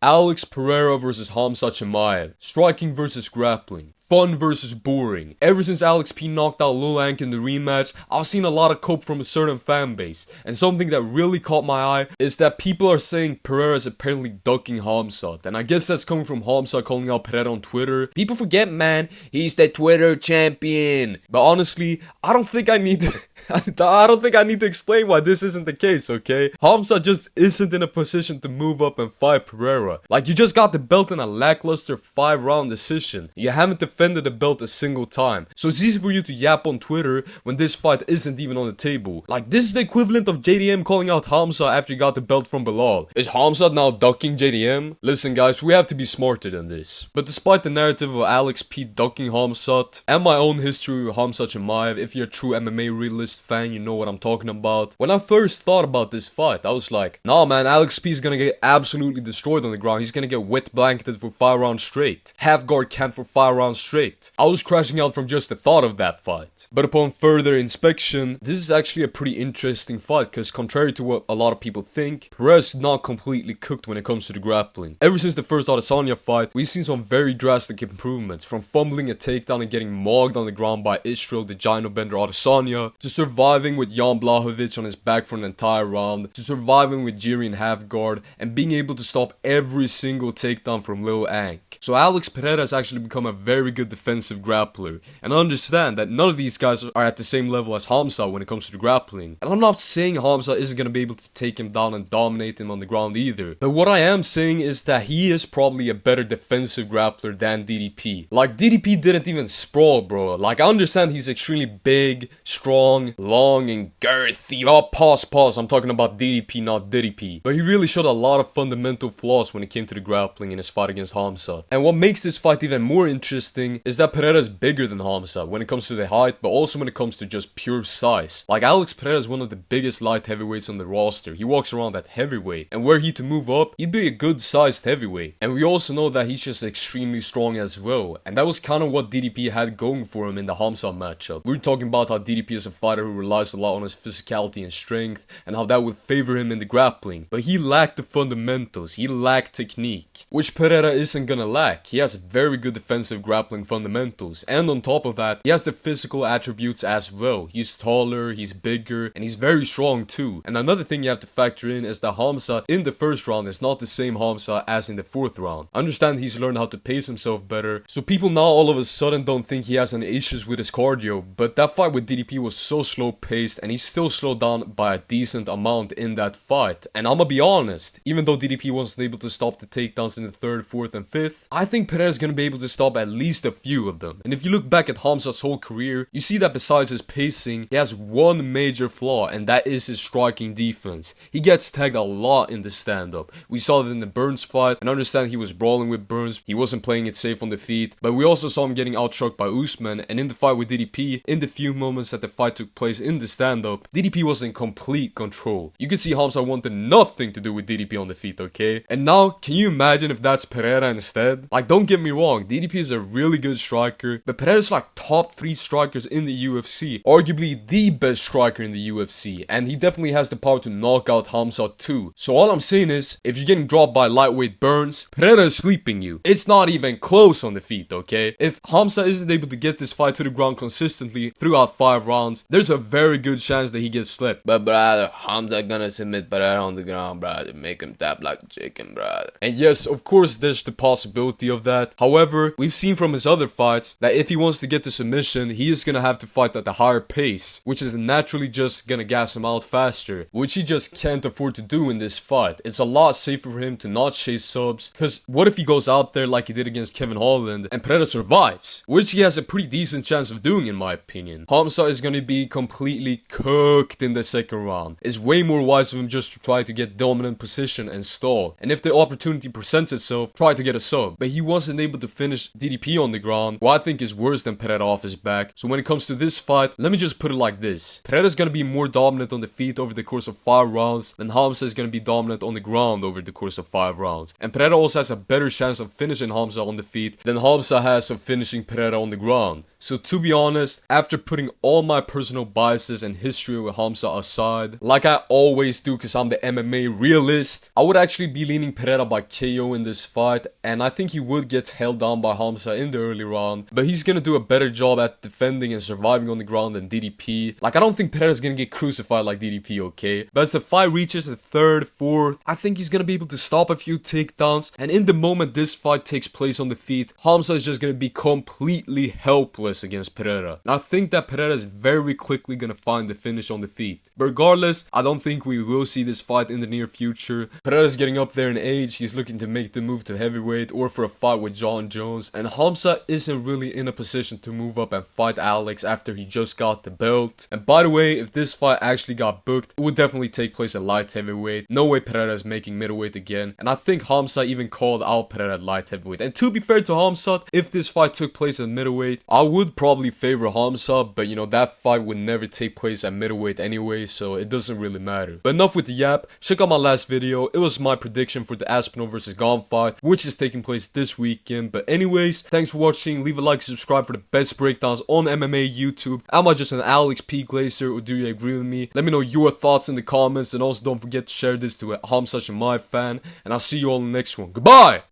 Alex Pereira versus Khamzat Chimaev. Striking versus grappling. Fun versus boring. Ever since Alex P knocked out Lil Ank in the rematch, I've seen a lot of cope from a certain fan base. And something that really caught my eye is that people are saying Pereira is apparently ducking Khamzat. And I guess that's coming from Khamzat calling out Pereira on Twitter. People forget, man, he's the Twitter champion. But honestly, I don't think I need to I don't think I need to explain why this isn't the case, okay? Khamzat just isn't in a position to move up and fight Pereira. Like, you just got the belt in a lackluster 5-round decision. You haven't defended the belt a single time. So it's easy for you to yap on Twitter when this fight isn't even on the table. Like, this is the equivalent of JDM calling out Khamzat after he got the belt from Bilal. Is Khamzat now ducking JDM? Listen guys, we have to be smarter than this. But despite the narrative of Alex P ducking Khamzat, and my own history with Khamzat Chimaev, if you're a true MMA realist fan, you know what I'm talking about. When I first thought about this fight, I was like, nah man, Alex P is gonna get absolutely destroyed on the ground. He's gonna get wet blanketed for 5 rounds straight. Half guard camp for 5 rounds straight. I was crashing out from just the thought of that fight. But upon further inspection, this is actually a pretty interesting fight because contrary to what a lot of people think, Pereira's not completely cooked when it comes to the grappling. Ever since the first Adesanya fight, we've seen some very drastic improvements, from fumbling a takedown and getting mogged on the ground by Israel the Gino Bender Adesanya, to surviving with Jan Blachowicz on his back for an entire round, to surviving with Jiri in half guard, and being able to stop every single takedown from Lil Ank. So Alex Pereira has actually become a very good defensive grappler, and I understand that none of these guys are at the same level as Khamzat when it comes to the grappling. And I'm not saying Khamzat isn't going to be able to take him down and dominate him on the ground either, but what I am saying is that he is probably a better defensive grappler than DDP. Like, DDP didn't even sprawl, bro. Like, I understand he's extremely big, strong, long, and girthy. Oh, pause, I'm talking about DDP, not DDP. But he really showed a lot of fundamental flaws when it came to the grappling in his fight against Khamzat. And what makes this fight even more interesting is that Pereira is bigger than Khamzat when it comes to the height, but also when it comes to just pure size. Like, Alex Pereira is one of the biggest light heavyweights on the roster. He walks around at heavyweight, and were he to move up, he'd be a good sized heavyweight. And we also know that he's just extremely strong as well, and that was kind of what DDP had going for him in the Khamzat matchup. We were talking about how DDP is a fighter who relies a lot on his physicality and strength, and how that would favor him in the grappling, but he lacked the fundamentals, he lacked technique, which Pereira isn't gonna lack. He has very good defensive grappling fundamentals, and on top of that, he has the physical attributes as well. He's taller, he's bigger, and he's very strong too. And another thing you have to factor in is that Khamzat in the first round is not the same Khamzat as in the 4th round. I understand he's learned how to pace himself better, so people now all of a sudden don't think he has any issues with his cardio, but that fight with DDP was so slow paced, and he's still slowed down by a decent amount in that fight. And I'ma be honest, even though DDP wasn't able to stop the takedowns in the 3rd, 4th, and 5th, I think Pereira's gonna be able to stop at least a few of them. And if you look back at Khamzat's whole career, you see that besides his pacing, he has one major flaw, and that is his striking defense. He gets tagged a lot in the stand-up. We saw that in the Burns fight, and I understand he was brawling with Burns, he wasn't playing it safe on the feet, but we also saw him getting outstruck by Usman, and in the fight with DDP, in the few moments that the fight took place in the stand-up, DDP was in complete control. You could see Khamzat wanted nothing to do with DDP on the feet, okay? And now, can you imagine if that's Pereira instead? Like, don't get me wrong, DDP is a really good striker, but Pereira's like top 3 strikers in the UFC, arguably the best striker in the UFC, and he definitely has the power to knock out Khamzat too. So all I'm saying is, if you're getting dropped by lightweight Burns, Pereira is sleeping you. It's not even close on the feet, okay? If Khamzat isn't able to get this fight to the ground consistently throughout 5 rounds, there's a very good chance that he gets slipped. But brother, Khamzat gonna submit Pereira on the ground, brother. Make him tap like a chicken, brother. And yes, of course there's the possibility of that. However, we've seen from his other fights that if he wants to get the submission, he is gonna have to fight at a higher pace, which is naturally just gonna gas him out faster, which he just can't afford to do in this fight. It's a lot safer for him to not chase subs, cause what if he goes out there like he did against Kevin Holland and Pereira survives, which he has a pretty decent chance of doing in my opinion. Khamzat is gonna be completely cooked in the 2nd round. It's way more wise of him just to try to get dominant position and stall, and if the opportunity presents itself, try to get a sub. But he wasn't able to finish DDP on on the ground, who I think is worse than Pereira off his back. So when it comes to this fight, let me just put it like this. Pereira's gonna be more dominant on the feet over the course of 5 rounds, then Khamzat is gonna be dominant on the ground over the course of 5 rounds. And Pereira also has a better chance of finishing Khamzat on the feet than Khamzat has of finishing Pereira on the ground. So to be honest, after putting all my personal biases and history with Khamzat aside, like I always do because I'm the MMA realist, I would actually be leaning Pereira by KO in this fight, and I think he would get held down by Khamzat in the early round, but he's gonna do a better job at defending and surviving on the ground than DDP. Like, I don't think Pereira's gonna get crucified like DDP, okay? But as the fight reaches the 3rd, 4th, I think he's gonna be able to stop a few takedowns, and in the moment this fight takes place on the feet, Khamzat is just gonna be completely helpless against Pereira. And I think that Pereira is very quickly gonna find the finish on the feet. But regardless, I don't think we will see this fight in the near future. Pereira's getting up there in age, he's looking to make the move to heavyweight or for a fight with John Jones, and Khamzat isn't really in a position to move up and fight Alex after he just got the belt. And by the way, if this fight actually got booked, it would definitely take place at light heavyweight. No way Pereira is making middleweight again, and I think Khamzat even called out Pereira at light heavyweight. And to be fair to Khamzat, if this fight took place at middleweight, I would probably favor Khamzat, but you know, that fight would never take place at middleweight anyway, so it doesn't really matter. But enough with the yap, check out my last video. It was my prediction for the Aspinall vs. Gane fight, which is taking place this weekend. But anyways, thanks for watching, leave a like, subscribe for the best breakdowns on MMA YouTube. Am I just an Alex P. Glazer, or do you agree with me? Let me know your thoughts in the comments, and also don't forget to share this to a Khamzat Chimaev fan, and I'll see you all in the next one. Goodbye!